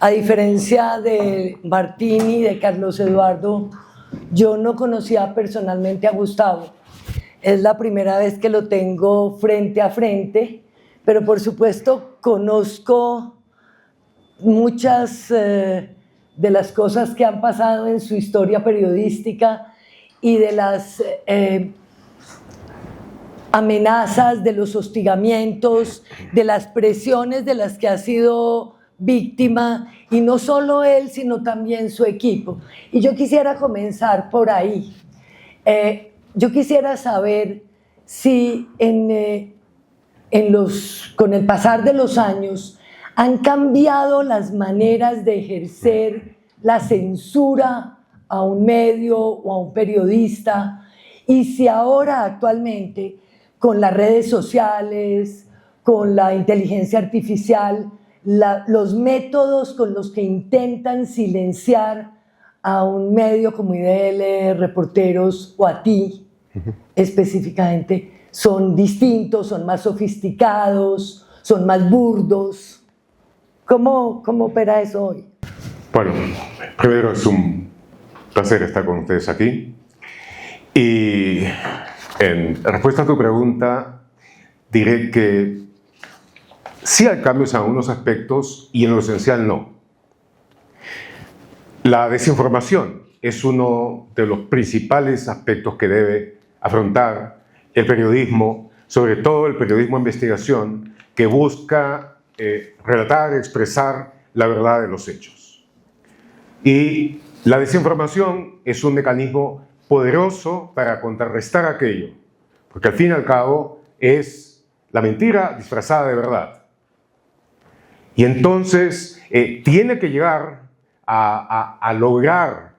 A diferencia de Martín y de Carlos Eduardo, yo no conocía personalmente a Gustavo. Es la primera vez que lo tengo frente a frente, pero por supuesto conozco muchas de las cosas que han pasado en su historia periodística y de las amenazas, de los hostigamientos, de las presiones de las que ha sido víctima, y no solo él, sino también su equipo. Y yo quisiera comenzar por ahí. Yo quisiera saber si con el pasar de los años han cambiado las maneras de ejercer la censura a un medio o a un periodista, y si ahora actualmente con las redes sociales, con la inteligencia artificial, los métodos con los que intentan silenciar a un medio como IDL, reporteros o a ti específicamente, son distintos, son más sofisticados, son más burdos. ¿Cómo opera eso hoy? Bueno, primero es un placer estar con ustedes aquí. Y en respuesta a tu pregunta, diré que sí hay cambios en algunos aspectos y en lo esencial no. La desinformación es uno de los principales aspectos que debe afrontar el periodismo, sobre todo el periodismo de investigación, que busca relatar, expresar la verdad de los hechos. Y la desinformación es un mecanismo poderoso para contrarrestar aquello, porque al fin y al cabo es la mentira disfrazada de verdad. Y entonces tiene que llegar a lograr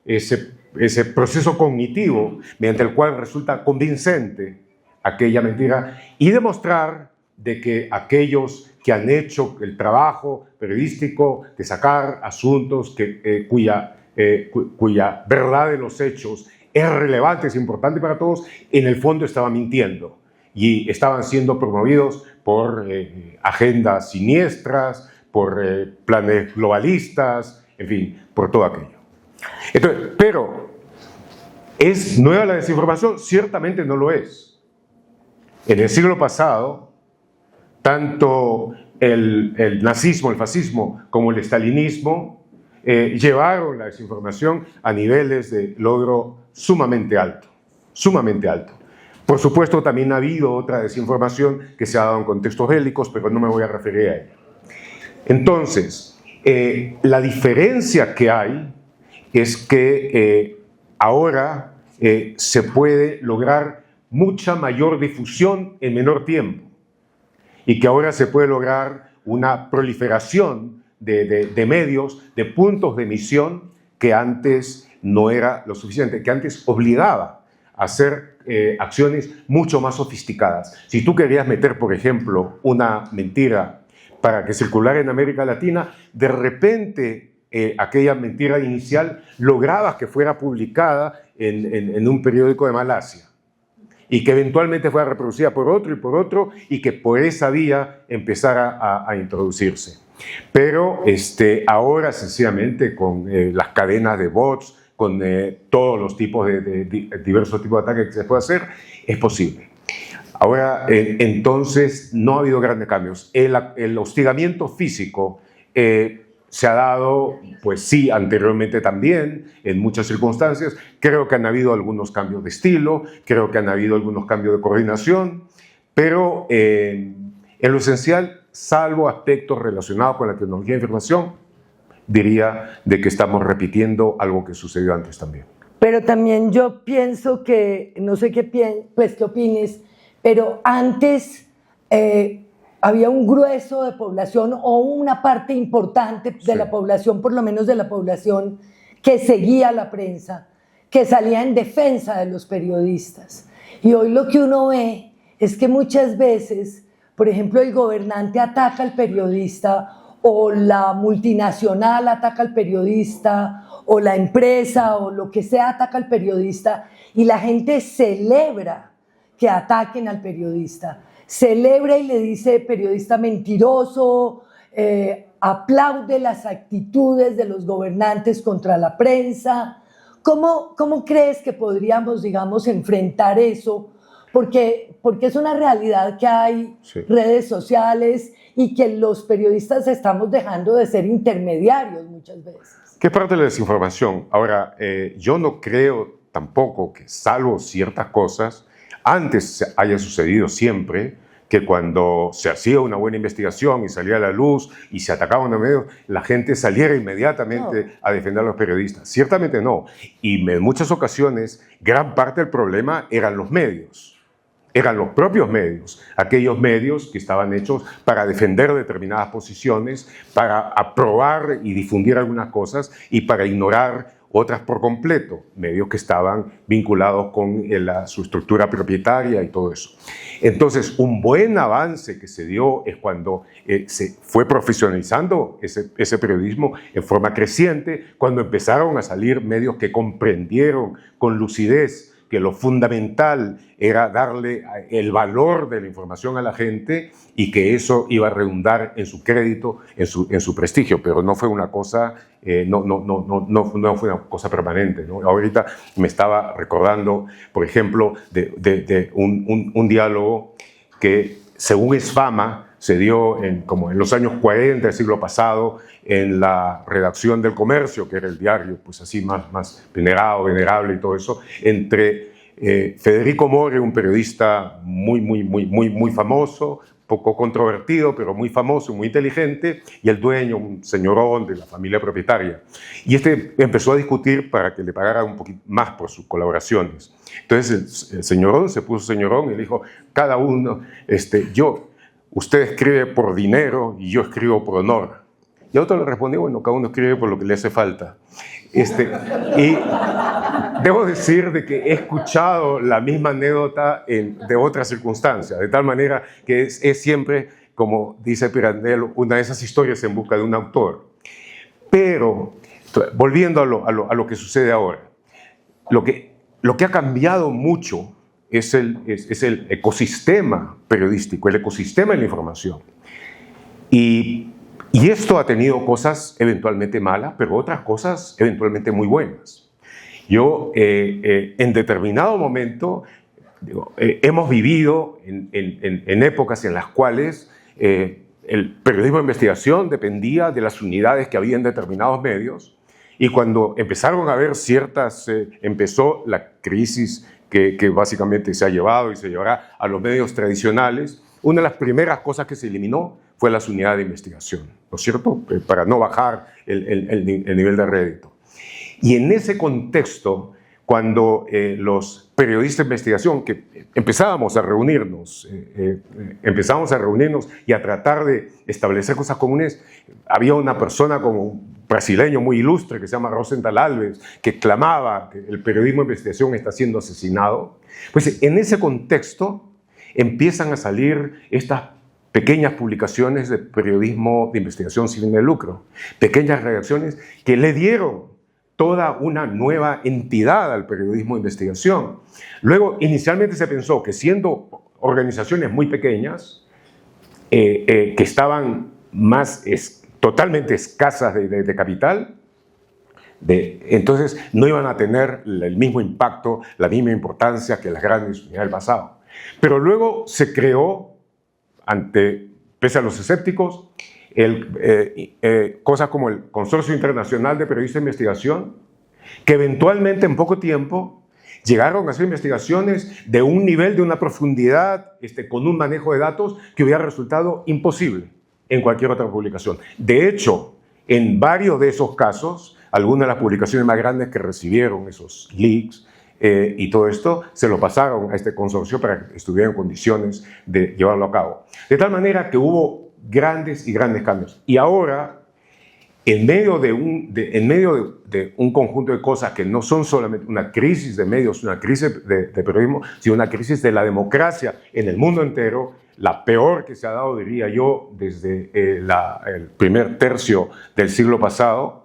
ese proceso cognitivo mediante el cual resulta convincente aquella mentira y demostrar de que aquellos que han hecho el trabajo periodístico de sacar asuntos cuya verdad de los hechos es relevante, es importante para todos, en el fondo estaban mintiendo y estaban siendo promovidos por agendas siniestras, por planes globalistas, en fin, por todo aquello. Entonces, pero, ¿es nueva la desinformación? Ciertamente no lo es. En el siglo pasado, tanto el nazismo, el fascismo, como el estalinismo llevaron la desinformación a niveles de logro sumamente alto, sumamente alto. Por supuesto, también ha habido otra desinformación que se ha dado en contextos bélicos, pero no me voy a referir a ella. Entonces, la diferencia que hay es que ahora se puede lograr mucha mayor difusión en menor tiempo y que ahora se puede lograr una proliferación de medios, de puntos de emisión que antes no era lo suficiente, que antes obligaba a hacer acciones mucho más sofisticadas. Si tú querías meter, por ejemplo, una mentira para que circulara en América Latina, de repente aquella mentira inicial lograbas que fuera publicada en un periódico de Malasia y que eventualmente fuera reproducida por otro y que por esa vía empezara a introducirse. Pero ahora sencillamente con las cadenas de bots, con todos los tipos diversos tipos de ataques que se puede hacer, es posible. Ahora, entonces, no ha habido grandes cambios. El hostigamiento físico se ha dado, pues sí, anteriormente también, en muchas circunstancias. Creo que han habido algunos cambios de estilo, creo que han habido algunos cambios de coordinación, pero en lo esencial, salvo aspectos relacionados con la tecnología de información, diría de que estamos repitiendo algo que sucedió antes también. Pero también yo pienso que, no sé qué opines, pero antes había un grueso de población o una parte importante de la población, por lo menos de la población, que seguía la prensa, que salía en defensa de los periodistas. Y hoy lo que uno ve es que muchas veces, por ejemplo, el gobernante ataca al periodista o la multinacional ataca al periodista o la empresa o lo que sea ataca al periodista y la gente celebra que ataquen al periodista. Celebra y le dice periodista mentiroso, aplaude las actitudes de los gobernantes contra la prensa. ¿Cómo crees que podríamos, digamos, enfrentar eso? Porque es una realidad que hay redes sociales y que los periodistas estamos dejando de ser intermediarios muchas veces. ¿Qué parte de la desinformación? Ahora, yo no creo tampoco que, salvo ciertas cosas, antes haya sucedido siempre que cuando se hacía una buena investigación y salía a la luz y se atacaban los medios, la gente saliera inmediatamente a defender a los periodistas. Ciertamente no. Y en muchas ocasiones, gran parte del problema eran los medios. Eran los propios medios, aquellos medios que estaban hechos para defender determinadas posiciones, para aprobar y difundir algunas cosas y para ignorar otras por completo, medios que estaban vinculados con su estructura propietaria y todo eso. Entonces, un buen avance que se dio es cuando se fue profesionalizando ese periodismo en forma creciente, cuando empezaron a salir medios que comprendieron con lucidez que lo fundamental era darle el valor de la información a la gente y que eso iba a redundar en su crédito, en su prestigio, pero no fue una cosa, no fue una cosa permanente, ¿no? Ahorita me estaba recordando, por ejemplo, de un diálogo que, según es fama, se dio como en los años 40 del siglo pasado en la redacción del Comercio, que era el diario pues así más venerable y todo eso, entre Federico More, un periodista muy famoso, poco controvertido, pero muy famoso, muy inteligente, y el dueño, un señorón de la familia propietaria. Y este empezó a discutir para que le pagara un poquito más por sus colaboraciones. Entonces el señorón se puso señorón y le dijo, cada uno, usted escribe por dinero y yo escribo por honor. Y otro le respondió, bueno, cada uno escribe por lo que le hace falta. Y debo decir de que he escuchado la misma anécdota de otras circunstancias, de tal manera que es siempre, como dice Pirandello, una de esas historias en busca de un autor. Pero, volviendo a lo que sucede ahora, lo que ha cambiado mucho es el ecosistema periodístico, el ecosistema de la información. Y esto ha tenido cosas eventualmente malas, pero otras cosas eventualmente muy buenas. Yo, en determinado momento, hemos vivido en épocas en las cuales el periodismo de investigación dependía de las unidades que había en determinados medios, y cuando empezaron a haber empezó la crisis que básicamente se ha llevado y se llevará a los medios tradicionales, una de las primeras cosas que se eliminó fue las unidades de investigación, ¿no es cierto? Para no bajar el nivel de rédito. Y en ese contexto, cuando los periodistas de investigación, que empezábamos a reunirnos y a tratar de establecer cosas comunes, había una persona como un brasileño muy ilustre que se llama Rosenthal Alves, que clamaba que el periodismo de investigación está siendo asesinado. Pues en ese contexto empiezan a salir estas pequeñas publicaciones de periodismo de investigación sin fin de lucro, pequeñas redacciones que le dieron toda una nueva entidad al periodismo de investigación. Luego, inicialmente se pensó que siendo organizaciones muy pequeñas, que estaban totalmente escasas de capital, entonces no iban a tener el mismo impacto, la misma importancia que las grandes unidades del pasado. Pero luego se creó, pese a los escépticos, cosas como el Consorcio Internacional de Periodistas de Investigación, que eventualmente en poco tiempo llegaron a hacer investigaciones de un nivel, de una profundidad, con un manejo de datos que hubiera resultado imposible en cualquier otra publicación. De hecho, en varios de esos casos, algunas de las publicaciones más grandes que recibieron esos leaks y todo esto, se lo pasaron a este consorcio para que estuviera en condiciones de llevarlo a cabo. De tal manera que hubo grandes cambios. Y ahora, en medio de un conjunto de cosas que no son solamente una crisis de medios, una crisis de periodismo, sino una crisis de la democracia en el mundo entero, la peor que se ha dado, diría yo, desde el primer tercio del siglo pasado,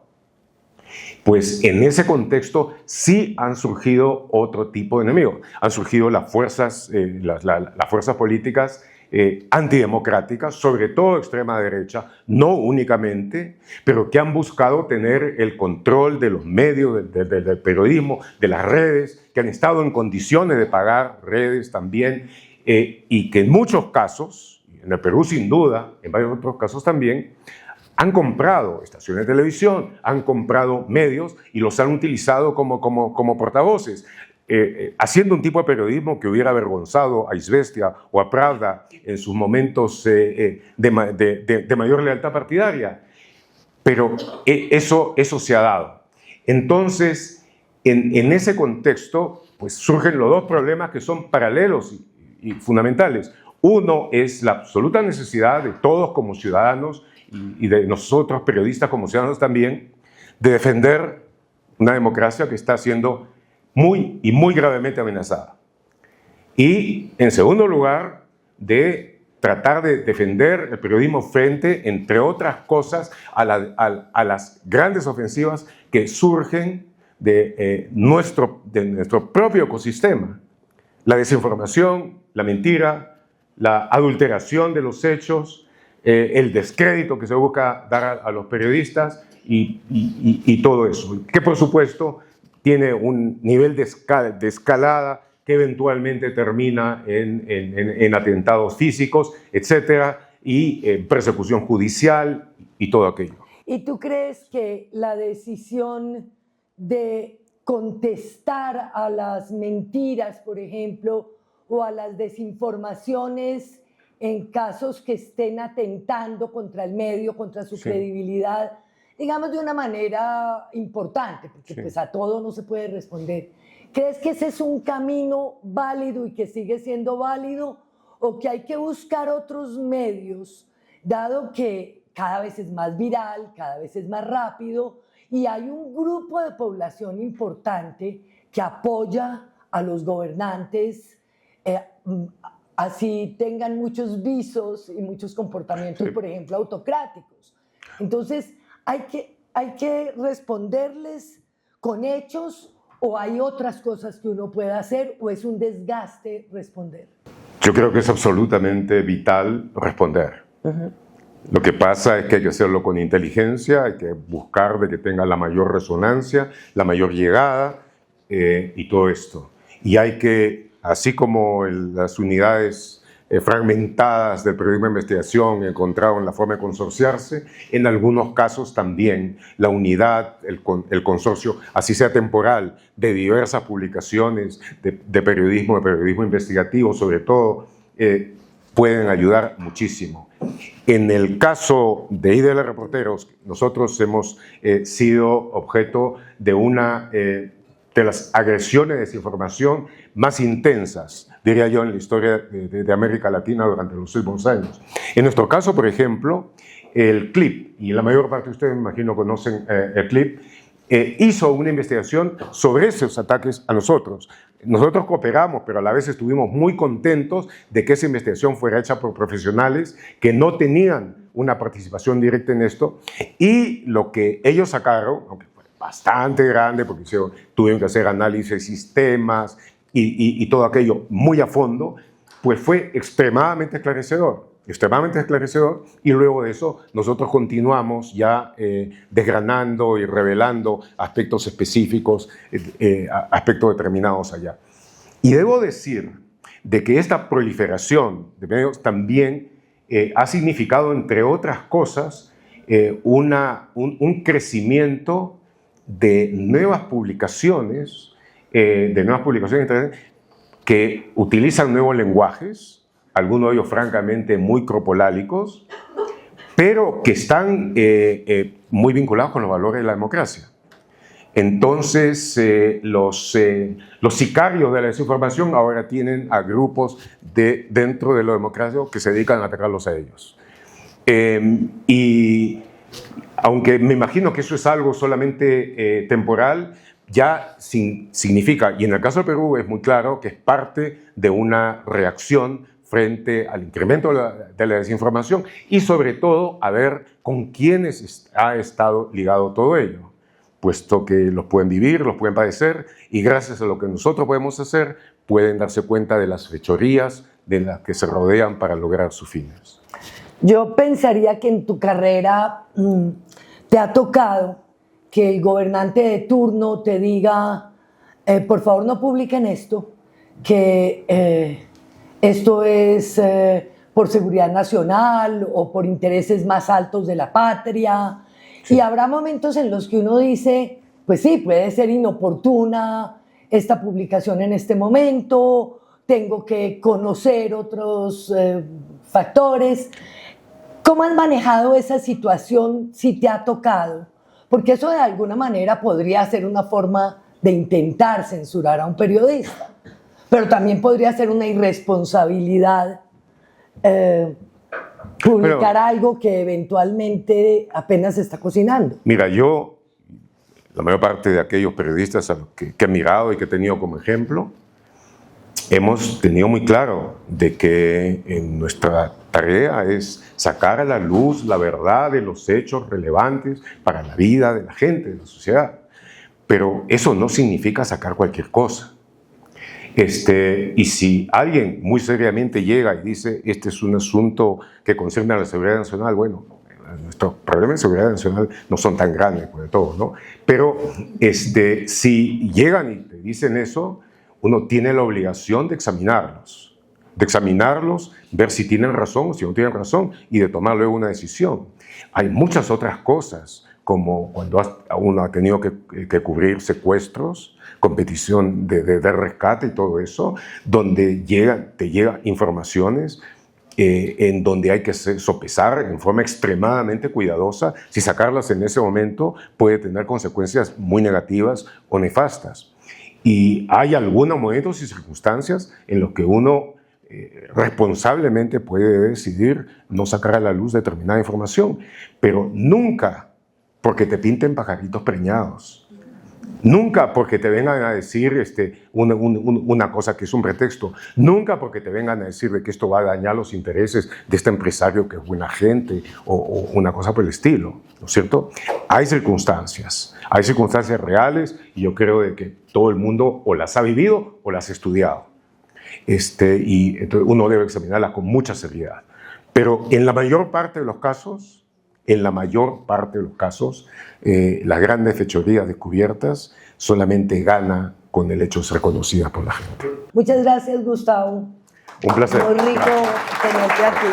pues en ese contexto sí han surgido otro tipo de enemigos. Han surgido las fuerzas políticas antidemocráticas, sobre todo extrema derecha, no únicamente, pero que han buscado tener el control de los medios, del periodismo, de las redes, que han estado en condiciones de pagar redes también, y que en muchos casos, en el Perú sin duda, en varios otros casos también, han comprado estaciones de televisión, han comprado medios y los han utilizado como portavoces, haciendo un tipo de periodismo que hubiera avergonzado a Izvestia o a Pravda en sus momentos de mayor lealtad partidaria. Pero eso se ha dado. Entonces, en ese contexto, pues surgen los dos problemas que son paralelos y fundamentales. Uno es la absoluta necesidad de todos como ciudadanos y de nosotros periodistas como ciudadanos también, de defender una democracia que está siendo muy gravemente amenazada. Y, en segundo lugar, de tratar de defender el periodismo frente, entre otras cosas, a las grandes ofensivas que surgen de nuestro propio ecosistema. La desinformación, la mentira, la adulteración de los hechos, el descrédito que se busca dar a los periodistas y todo eso, que por supuesto tiene un nivel de escalada que eventualmente termina en atentados físicos, etcétera, y persecución judicial y todo aquello. ¿Y tú crees que la decisión de contestar a las mentiras, por ejemplo, o a las desinformaciones en casos que estén atentando contra el medio, contra su credibilidad, digamos de una manera importante, porque pues a todo no se puede responder? ¿Crees que ese es un camino válido y que sigue siendo válido, o que hay que buscar otros medios, dado que cada vez es más viral, cada vez es más rápido, y hay un grupo de población importante que apoya a los gobernantes, así tengan muchos visos y muchos comportamientos, por ejemplo, autocráticos? Entonces, ¿hay que responderles con hechos, o hay otras cosas que uno puede hacer, o es un desgaste responder? Yo creo que es absolutamente vital responder. Lo que pasa es que hay que hacerlo con inteligencia, hay que buscar de que tenga la mayor resonancia, la mayor llegada y todo esto. Y hay que, así como las unidades fragmentadas del periodismo de investigación encontraron la forma de consorciarse, en algunos casos también la unidad, el consorcio, así sea temporal, de diversas publicaciones de periodismo investigativo, sobre todo, pueden ayudar muchísimo. En el caso de IDL Reporteros, nosotros hemos sido objeto de una de las agresiones de desinformación más intensas, diría yo, en la historia de América Latina durante los últimos años. En nuestro caso, por ejemplo, el CLIP, y la mayor parte de ustedes me imagino conocen el CLIP, hizo una investigación sobre esos ataques a nosotros. Nosotros cooperamos, pero a la vez estuvimos muy contentos de que esa investigación fuera hecha por profesionales que no tenían una participación directa en esto, y lo que ellos sacaron, aunque fue bastante grande, porque tuvieron que hacer análisis de sistemas y todo aquello muy a fondo, pues fue extremadamente esclarecedor, y luego de eso nosotros continuamos ya desgranando y revelando aspectos específicos, aspectos determinados allá. Y debo decir de que esta proliferación de medios también ha significado, entre otras cosas, un crecimiento de nuevas publicaciones, en Internet, que utilizan nuevos lenguajes, algunos de ellos francamente muy cropolálicos, pero que están muy vinculados con los valores de la democracia. Entonces, los sicarios de la desinformación ahora tienen a grupos dentro de la democracia que se dedican a atacarlos a ellos. Y aunque me imagino que eso es algo solamente temporal, ya significa, y en el caso del Perú es muy claro, que es parte de una reacción frente al incremento de la desinformación, y sobre todo a ver con quiénes ha estado ligado todo ello, puesto que los pueden vivir, los pueden padecer, y gracias a lo que nosotros podemos hacer, pueden darse cuenta de las fechorías de las que se rodean para lograr sus fines. Yo pensaría que en tu carrera te ha tocado que el gobernante de turno te diga, por favor no publiquen esto, que esto es por seguridad nacional o por intereses más altos de la patria. Sí. Y habrá momentos en los que uno dice, pues sí, puede ser inoportuna esta publicación en este momento, tengo que conocer otros factores. ¿Cómo has manejado esa situación si te ha tocado? Porque eso de alguna manera podría ser una forma de intentar censurar a un periodista, pero también podría ser una irresponsabilidad publicar algo que eventualmente apenas se está cocinando. Mira, la mayor parte de aquellos periodistas a los que he mirado y que he tenido como ejemplo, hemos tenido muy claro de que nuestra tarea es sacar a la luz la verdad de los hechos relevantes para la vida de la gente, de la sociedad. Pero eso no significa sacar cualquier cosa. Y si alguien muy seriamente llega y dice, este es un asunto que concierne a la seguridad nacional, bueno, nuestros problemas de seguridad nacional no son tan grandes, por de todo, ¿no? Pero si llegan y te dicen eso, uno tiene la obligación de examinarlos, ver si tienen razón o si no tienen razón y de tomar luego una decisión. Hay muchas otras cosas, como cuando uno ha tenido que cubrir secuestros, competición de rescate y todo eso, donde te llegan informaciones en donde hay que sopesar en forma extremadamente cuidadosa. Si sacarlas en ese momento puede tener consecuencias muy negativas o nefastas. Y hay algunos momentos y circunstancias en los que uno responsablemente puede decidir no sacar a la luz determinada información, pero nunca porque te pinten pajaritos preñados. Nunca porque te vengan a decir una cosa que es un pretexto. Nunca porque te vengan a decir de que esto va a dañar los intereses de este empresario que es buena gente o una cosa por el estilo, ¿no es cierto? Hay circunstancias reales y yo creo de que todo el mundo o las ha vivido o las ha estudiado. Y entonces uno debe examinarlas con mucha seriedad. Pero en la mayor parte de los casos, las grandes fechorías descubiertas solamente gana con el hecho de ser conocidas por la gente. Muchas gracias, Gustavo. Un placer. Muy rico tenerte aquí.